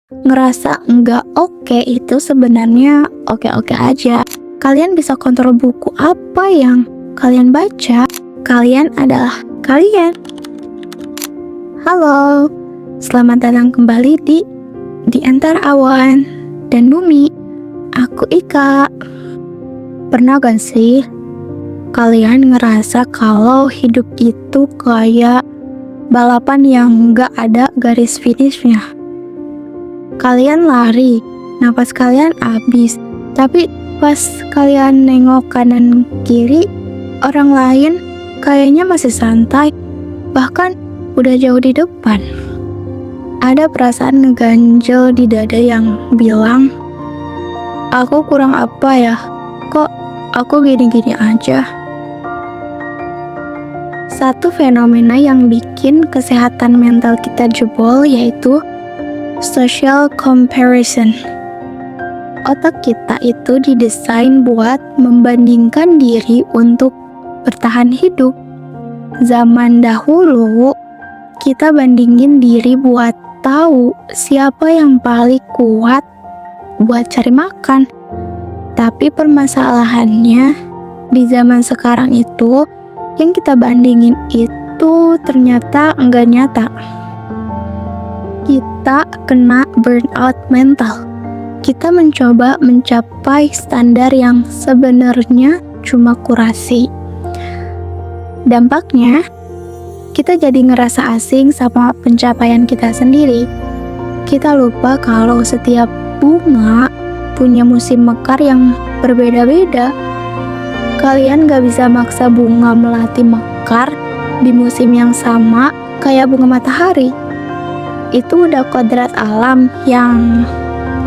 ngerasa nggak oke itu sebenarnya oke-oke aja. Kalian bisa kontrol buku apa yang kalian baca. Kalian adalah kalian. Halo, selamat datang kembali di antara awan dan bumi. Aku Ika. Pernah gak sih kalian ngerasa kalau hidup itu kayak balapan yang gak ada garis finishnya? Kalian lari, napas kalian habis, tapi pas kalian nengok kanan kiri, orang lain kayaknya masih santai, bahkan udah jauh di depan. Ada perasaan ngeganjel di dada yang bilang, aku kurang apa ya? Kok aku gini-gini aja? Satu fenomena yang bikin kesehatan mental kita jebol yaitu social comparison. Otak kita itu didesain buat membandingkan diri untuk bertahan hidup. Zaman dahulu, kita bandingin diri buat tahu siapa yang paling kuat buat cari makan. Tapi permasalahannya, di zaman sekarang itu, yang kita bandingin itu ternyata enggak nyata. Kita kena burnout mental. Kita mencoba mencapai standar yang sebenarnya cuma kurasi. Dampaknya, kita jadi ngerasa asing sama pencapaian kita sendiri. Kita lupa kalau setiap bunga punya musim mekar yang berbeda-beda. Kalian gak bisa maksa bunga melati mekar di musim yang sama kayak bunga matahari. Itu udah kodrat alam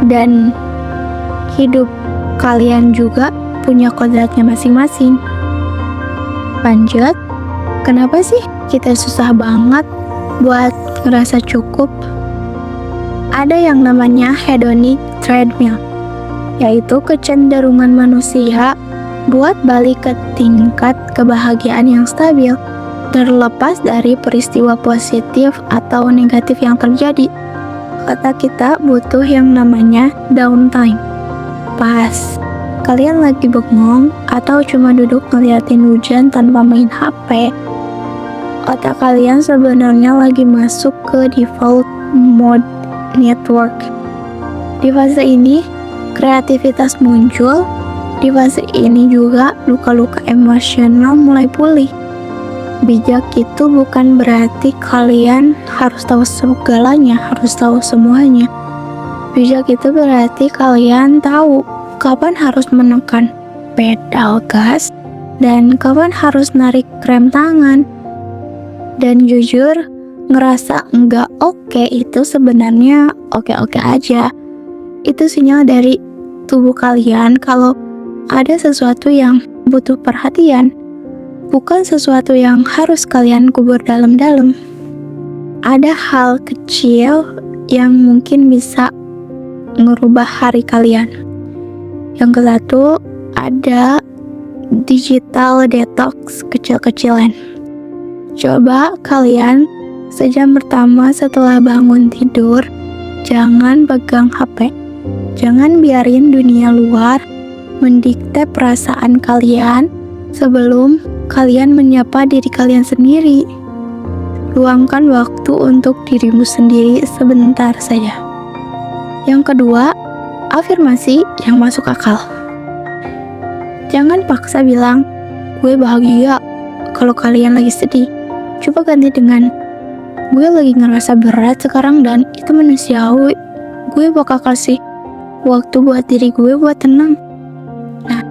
dan hidup kalian juga punya kodratnya masing-masing. Lanjut, kenapa sih kita susah banget buat ngerasa cukup? Ada yang namanya hedonic treadmill, yaitu kecenderungan manusia buat balik ke tingkat kebahagiaan yang stabil, terlepas dari peristiwa positif atau negatif yang terjadi. Otak kita butuh yang namanya downtime. Pas kalian lagi bengong atau cuma duduk ngeliatin hujan tanpa main HP, otak kalian sebenarnya lagi masuk ke default mode network. Di fase ini, kreativitas muncul. Di fase ini juga luka-luka emosional mulai pulih. Bijak itu bukan berarti kalian harus tahu segalanya, harus tahu semuanya. Bijak itu berarti kalian tahu kapan harus menekan pedal gas dan kapan harus narik rem tangan. Dan jujur, ngerasa nggak oke itu sebenarnya oke-oke aja. Itu sinyal dari tubuh kalian kalau ada sesuatu yang butuh perhatian, bukan sesuatu yang harus kalian kubur dalam-dalam. Ada hal kecil yang mungkin bisa ngerubah hari kalian. Yang ke-1, ada digital detox kecil-kecilan. Coba kalian sejam pertama setelah bangun tidur, jangan pegang HP. Jangan biarin dunia luar mendikte perasaan kalian sebelum kalian menyapa diri kalian sendiri. Luangkan waktu untuk dirimu sendiri sebentar saja. Yang kedua, afirmasi yang masuk akal. Jangan paksa bilang, gue bahagia kalau kalian lagi sedih. Coba ganti dengan, gue lagi ngerasa berat sekarang dan itu manusiawi. Gue bakal kasih waktu buat diri gue buat tenang. Nah,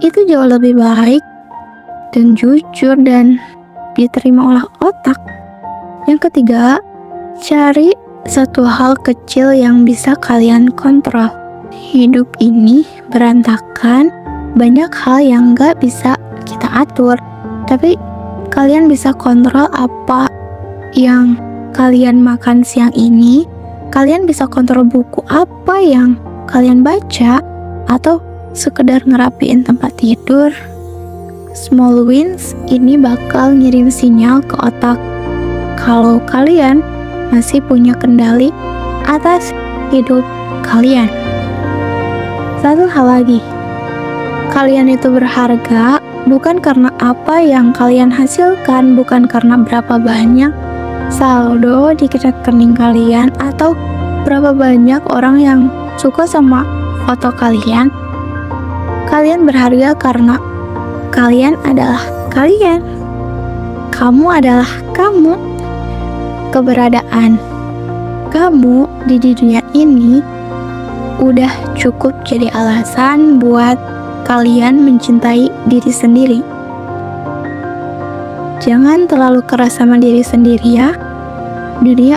itu jauh lebih baik dan jujur dan diterima oleh otak. Yang ketiga, cari satu hal kecil yang bisa kalian kontrol. Hidup ini berantakan, banyak hal yang gak bisa kita atur, tapi kalian bisa kontrol apa yang kalian makan siang ini. Kalian bisa kontrol buku apa yang kalian baca, atau sekedar ngerapiin tempat tidur. Small wins ini bakal ngirim sinyal ke otak kalau kalian masih punya kendali atas hidup kalian. Satu hal lagi, kalian itu berharga bukan karena apa yang kalian hasilkan, bukan karena berapa banyak saldo di rekening kalian atau berapa banyak orang yang suka sama foto kalian. Kalian berharga karena kalian adalah kalian. Kamu adalah kamu. Keberadaan kamu di dunia ini udah cukup jadi alasan buat kalian mencintai diri sendiri. Jangan terlalu keras sama diri sendiri ya. Dunia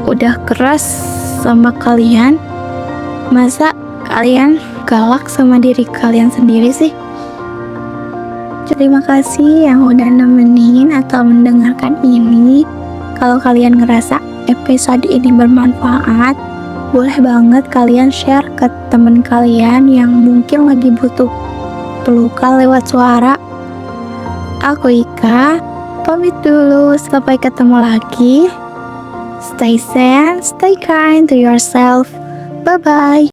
udah keras sama kalian, masa kalian galak sama diri kalian sendiri sih? Terima kasih yang udah nemenin atau mendengarkan ini. Kalau kalian ngerasa episode ini bermanfaat, boleh banget kalian share ke temen kalian yang mungkin lagi butuh pelukan lewat suara. Aku Ika, pamit dulu, sampai ketemu lagi. Stay sane, stay kind to yourself. Bye-bye.